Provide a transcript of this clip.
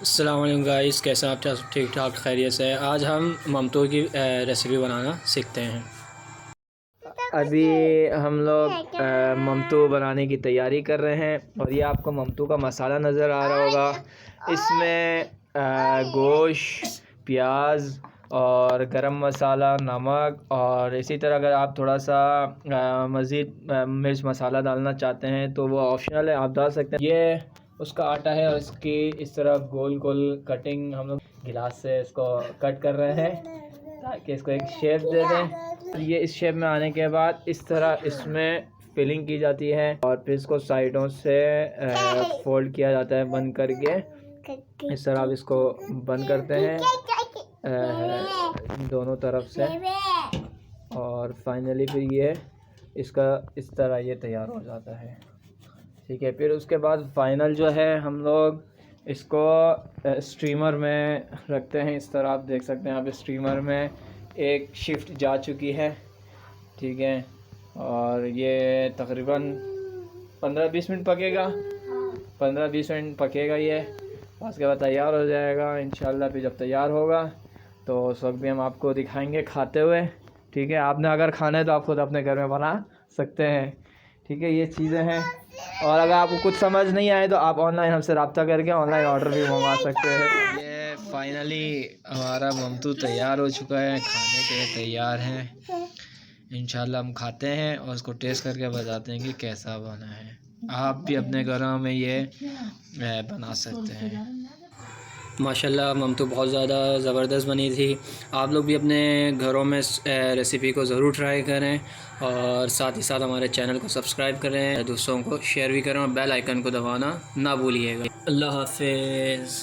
अस्सलाम वालेकुम गाइस, कैसे हैं आप? ठीक ठाक खैरियत से हैं। आज हम ममतू की रेसिपी बनाना सीखते हैं। अभी हम लोग ममतू बनाने की तैयारी कर रहे हैं और ये आपको ममतू का मसाला नज़र आ रहा होगा। इसमें गोश्त, प्याज और गरम मसाला, नमक और इसी तरह अगर आप थोड़ा सा मज़ीद मिर्च मसाला डालना चाहते हैं तो वो ऑप्शनल है, आप डाल सकते हैं। ये उसका आटा है और इसकी इस तरह गोल गोल कटिंग हम लोग गिलास से इसको कट कर रहे हैं ताकि इसको एक शेप दे दें। ये इस शेप में आने के बाद इस तरह इसमें फिलिंग की जाती है और फिर इसको साइडों से फोल्ड किया जाता है बंद करके। इस तरह आप इसको बंद करते हैं दोनों तरफ से और फाइनली फिर ये इसका इस तरह ये तैयार हो जाता है। ठीक है, फिर उसके बाद फाइनल जो है हम लोग इसको स्टीमर में रखते हैं। इस तरह आप देख सकते हैं, यहाँ पे स्टीमर में एक शिफ्ट जा चुकी है। ठीक है, और ये तकरीबन 15-20 मिनट पकेगा। 15-20 मिनट पकेगा ये, उसके बाद तैयार हो जाएगा इंशाल्लाह। फिर जब तैयार होगा तो उस वक्त भी हम आपको दिखाएंगे खाते हुए। ठीक है, आपने अगर खाना है तो आप खुद अपने घर में बना सकते हैं। ठीक है, ये चीज़ें हैं। और अगर आपको कुछ समझ नहीं आए तो आप ऑनलाइन हमसे रब्ता करके ऑनलाइन ऑर्डर भी मंगवा सकते हैं। ये फाइनली हमारा ममतू तैयार हो चुका है, खाने के लिए तैयार है। इंशाल्लाह हम खाते हैं और उसको टेस्ट करके बताते हैं कि कैसा बना है। आप भी अपने घरों में ये बना सकते हैं। माशाल्लाह ममतू बहुत ज़्यादा ज़बरदस्त बनी थी। आप लोग भी अपने घरों में रेसिपी को ज़रूर ट्राई करें और साथ ही साथ हमारे चैनल को सब्सक्राइब करें, दूसरों को शेयर भी करें और बेल आइकन को दबाना ना भूलिएगा। अल्लाह हाफ़िज़।